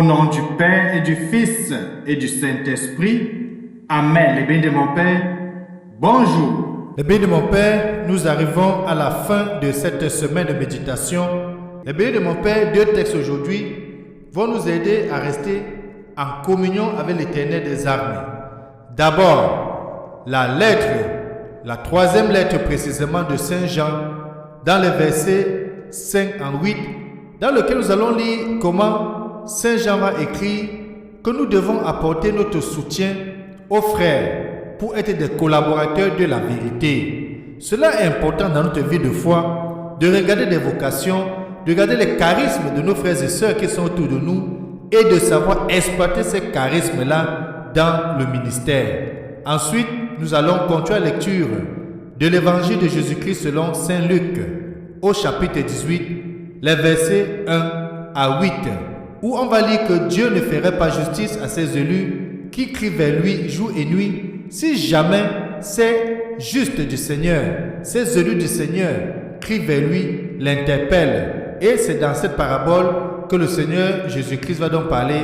nom du Père et du Fils et du Saint-Esprit. Amen. Les bénis de mon Père, bonjour. Les bénis de mon Père, nous arrivons à la fin de cette semaine de méditation. Les bénis de mon Père, deux textes aujourd'hui vont nous aider à rester en communion avec l'Éternel des armées. D'abord, la troisième lettre précisément de Saint Jean, dans les versets 5 en 8, dans lequel nous allons lire comment Saint Jean va écrire que nous devons apporter notre soutien aux frères pour être des collaborateurs de la vérité. Cela est important dans notre vie de foi, de regarder des vocations, de regarder les charismes de nos frères et sœurs qui sont autour de nous et de savoir exploiter ces charismes-là dans le ministère. Ensuite, nous allons continuer la lecture de l'évangile de Jésus-Christ selon Saint Luc au chapitre 18, les versets 1 à 8, où on va lire que Dieu ne ferait pas justice à ses élus qui crient vers lui jour et nuit, si jamais ces justes du Seigneur, ces élus du Seigneur crient vers lui, l'interpellent. Et c'est dans cette parabole que le Seigneur Jésus-Christ va donc parler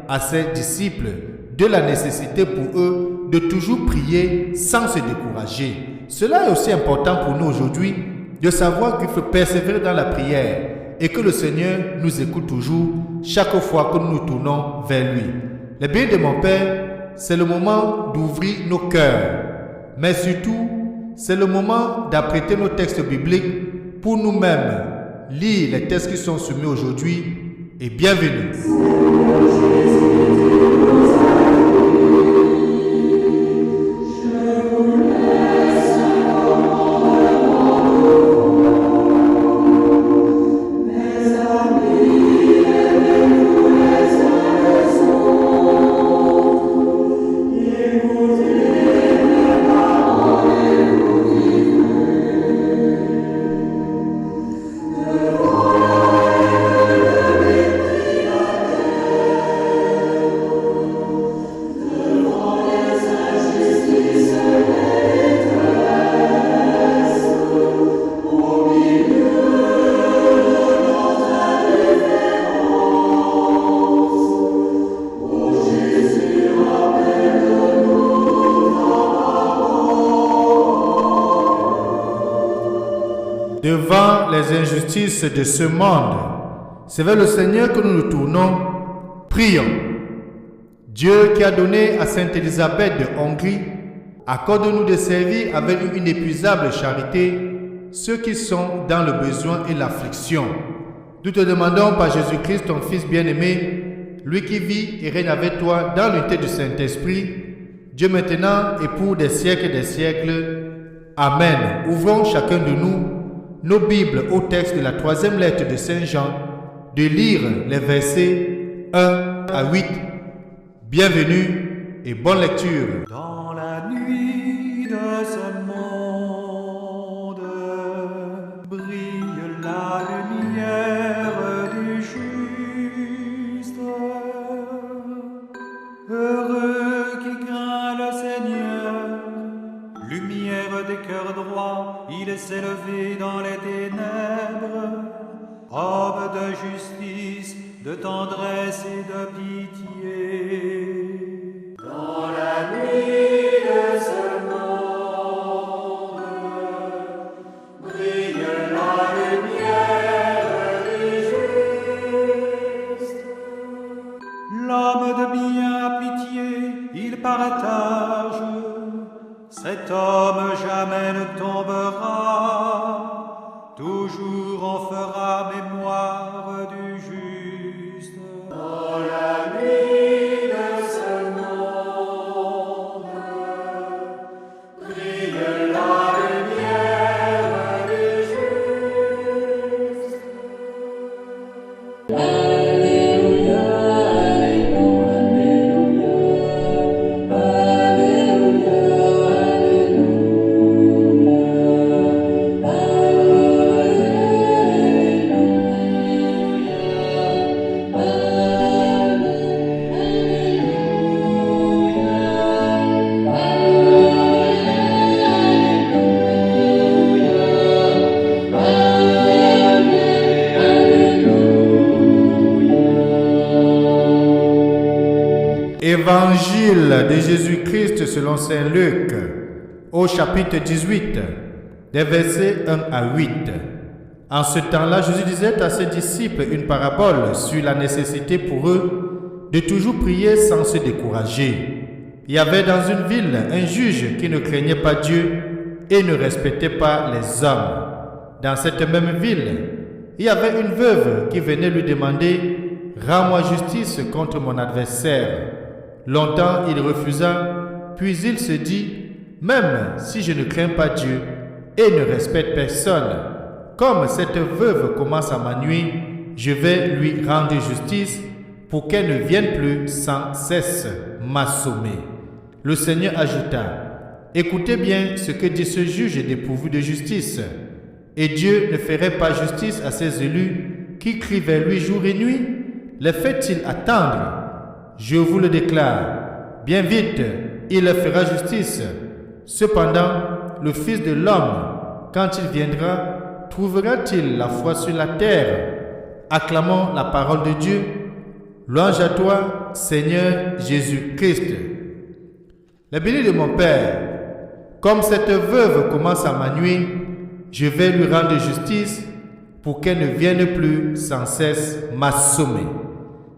à ses disciples de la nécessité pour eux de toujours prier sans se décourager. Cela est aussi important pour nous aujourd'hui de savoir qu'il faut persévérer dans la prière et que le Seigneur nous écoute toujours chaque fois que nous nous tournons vers lui. Les bénis de mon Père, c'est le moment d'ouvrir nos cœurs, mais surtout, c'est le moment d'apprêter nos textes bibliques pour nous-mêmes lire les textes qui sont soumis aujourd'hui et bienvenue. Devant les injustices de ce monde, c'est vers le Seigneur que nous nous tournons. Prions. Dieu qui a donné à Sainte Élisabeth de Hongrie, accorde-nous de servir avec une inépuisable charité ceux qui sont dans le besoin et l'affliction. Nous te demandons par Jésus-Christ, ton Fils bien-aimé, lui qui vit et règne avec toi dans l'unité du Saint-Esprit, Dieu maintenant et pour des siècles et des siècles. Amen. Ouvrons chacun de nous nos Bibles au texte de la troisième lettre de Saint Jean, de lire les versets 1 à 8. Bienvenue et bonne lecture. Dans la nuit de ce monde, brille la lumière du juste. Heureux qui craint le Seigneur, lumière des cœurs droits, il s'est levé dans les ténèbres. Homme de justice, de tendresse et de pitié. Dans la nuit de ce monde, brille la lumière du juste. L'homme de bien a pitié, il partage. Cet homme jamais ne tombera, toujours en fera mémoire du juste. Dans la nuit de ce monde, brille la lumière du juste. Alléluia, Alléluia, Alléluia, Alléluia, Alléluia. Évangile de Jésus-Christ selon Saint Luc, au chapitre 18, des versets 1 à 8. En ce temps-là, Jésus disait à ses disciples une parabole sur la nécessité pour eux de toujours prier sans se décourager. Il y avait dans une ville un juge qui ne craignait pas Dieu et ne respectait pas les hommes. Dans cette même ville, il y avait une veuve qui venait lui demander « Rends-moi justice contre mon adversaire ». Longtemps il refusa, puis il se dit « Même si je ne crains pas Dieu et ne respecte personne, comme cette veuve commence à m'ennuyer, je vais lui rendre justice pour qu'elle ne vienne plus sans cesse m'assommer. » Le Seigneur ajouta, « Écoutez bien ce que dit ce juge dépourvu de justice. Et Dieu ne ferait pas justice à ses élus qui crient vers lui jour et nuit? Les fait-il attendre? Je vous le déclare, bien vite, il leur fera justice. Cependant, le Fils de l'homme, quand il viendra, trouvera-t-il la foi sur la terre? Acclamons la parole de Dieu. Louange à toi, Seigneur Jésus-Christ. Les bénis de mon Père, comme cette veuve commence à m'ennuyer, je vais lui rendre justice pour qu'elle ne vienne plus sans cesse m'assommer.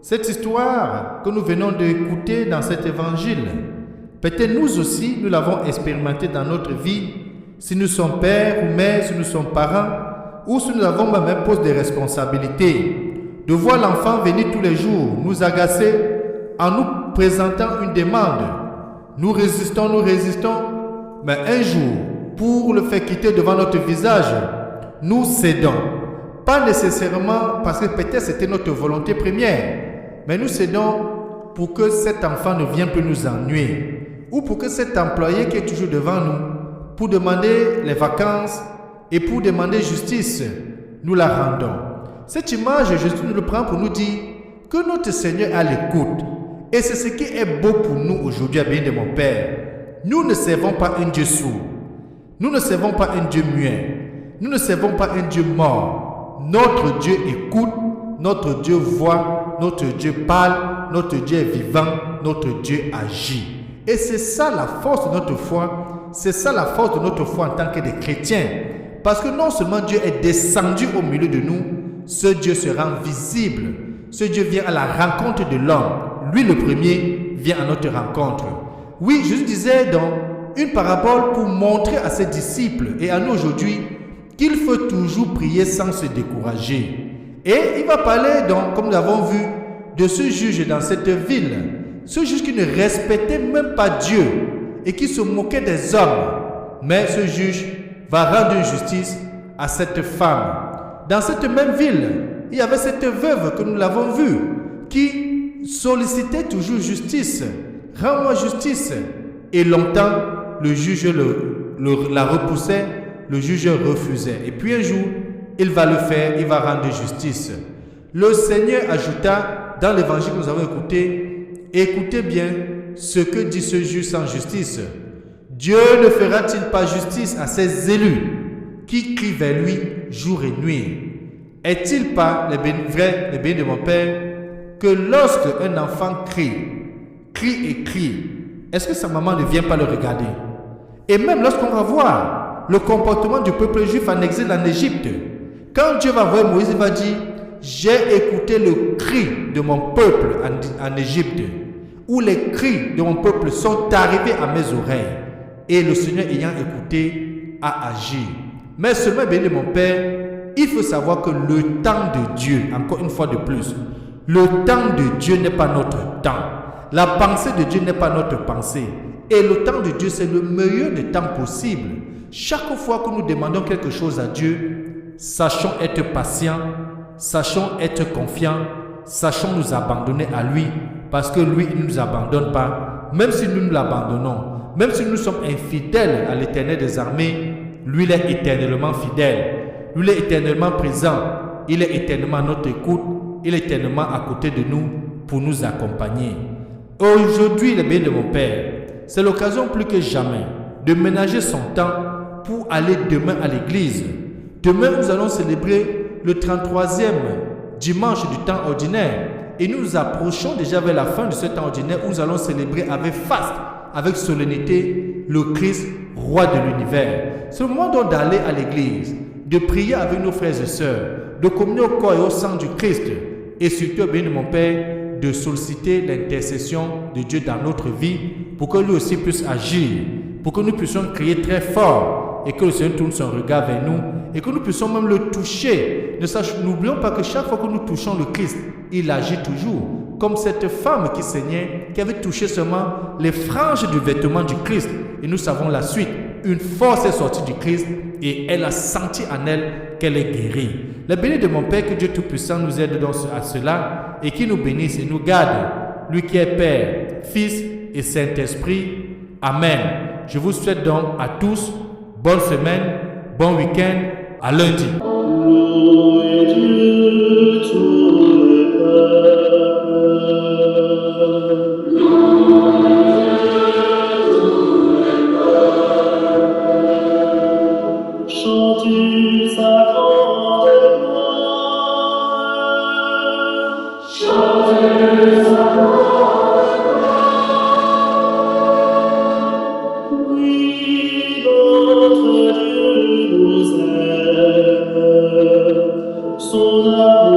Cette histoire que nous venons d'écouter dans cet évangile, peut-être nous aussi, nous l'avons expérimenté dans notre vie, si nous sommes pères ou mères, si nous sommes parents, ou si nous avons même un poste de responsabilité, de voir l'enfant venir tous les jours nous agacer en nous présentant une demande. Nous résistons, mais un jour, pour le faire quitter devant notre visage, nous cédons. Pas nécessairement parce que peut-être c'était notre volonté première, mais nous cédons pour que cet enfant ne vienne plus nous ennuyer, ou pour que cet employé qui est toujours devant nous, pour demander les vacances et pour demander justice, nous la rendons. Cette image, Jésus nous le prend pour nous dire que notre Seigneur a l'écoute. Et c'est ce qui est beau pour nous aujourd'hui, à bien de mon Père. Nous ne servons pas un Dieu sourd. Nous ne servons pas un Dieu muet. Nous ne servons pas un Dieu mort. Notre Dieu écoute, notre Dieu voit, notre Dieu parle, notre Dieu est vivant, notre Dieu agit. Et c'est ça la force de notre foi. C'est ça la force de notre foi en tant que des chrétiens. Parce que non seulement Dieu est descendu au milieu de nous, ce Dieu se rend visible. Ce Dieu vient à la rencontre de l'homme. Lui, le premier, vient à notre rencontre. Oui, Jésus disait dans une parabole pour montrer à ses disciples et à nous aujourd'hui qu'il faut toujours prier sans se décourager. Et il va parler donc, comme nous l'avons vu, de ce juge dans cette ville. Ce juge qui ne respectait même pas Dieu et qui se moquait des hommes. Mais ce juge va rendre justice à cette femme. Dans cette même ville, il y avait cette veuve que nous l'avons vue qui sollicitait toujours justice. Rends-moi justice. Et longtemps, le juge la repoussait, le juge refusait. Et puis un jour, il va le faire, il va rendre justice. Le Seigneur ajouta dans l'évangile que nous avons écouté, écoutez bien ce que dit ce juge sans justice. Dieu ne fera-t-il pas justice à ses élus qui crient vers lui jour et nuit? Est-il pas les bénis de mon Père que lorsque un enfant crie, est-ce que sa maman ne vient pas le regarder? Et même lorsqu'on va voir le comportement du peuple juif en exil en Égypte, quand Dieu va voir Moïse, il va dire « J'ai écouté le cri de mon peuple en Égypte, où les cris de mon peuple sont arrivés à mes oreilles. » Et le Seigneur ayant écouté a agi. Mais seulement, béni de mon Père, il faut savoir que le temps de Dieu, encore une fois de plus, le temps de Dieu n'est pas notre temps. La pensée de Dieu n'est pas notre pensée. Et le temps de Dieu, c'est le meilleur des temps possible. Chaque fois que nous demandons quelque chose à Dieu, sachons être patients, sachons être confiants, sachons nous abandonner à lui, parce que lui, il ne nous abandonne pas. Même si nous l'abandonnons, même si nous sommes infidèles à l'Éternel des armées, lui, il est éternellement fidèle. Lui, il est éternellement présent. Il est éternellement à notre écoute. Il est éternellement à côté de nous pour nous accompagner. Aujourd'hui, les bénis de mon Père, c'est l'occasion plus que jamais de ménager son temps pour aller demain à l'église. Demain, nous allons célébrer le 33e dimanche du temps ordinaire. Et nous nous approchons déjà vers la fin de ce temps ordinaire où nous allons célébrer avec faste, avec solennité, le Christ, roi de l'univers. C'est le moment donc d'aller à l'église, de prier avec nos frères et sœurs, de communier au corps et au sang du Christ, et surtout, béni mon Père, de solliciter l'intercession de Dieu dans notre vie pour que lui aussi puisse agir, pour que nous puissions crier très fort et que le Seigneur tourne son regard vers nous et que nous puissions même le toucher. N'oublions pas que chaque fois que nous touchons le Christ, il agit toujours. Comme cette femme qui saignait, qui avait touché seulement les franges du vêtement du Christ. Et nous savons la suite. Une force est sortie du Christ et elle a senti en elle qu'elle est guérie. Le béni de mon Père, que Dieu Tout-Puissant nous aide à cela et qui nous bénisse et nous garde. Lui qui est Père, Fils et Saint-Esprit. Amen. Je vous souhaite donc à tous bonne semaine, bon week-end, à lundi. Chantez sa grande gloire. Chantez sa grande gloire. Oui, notre Dieu nous aime. Son amour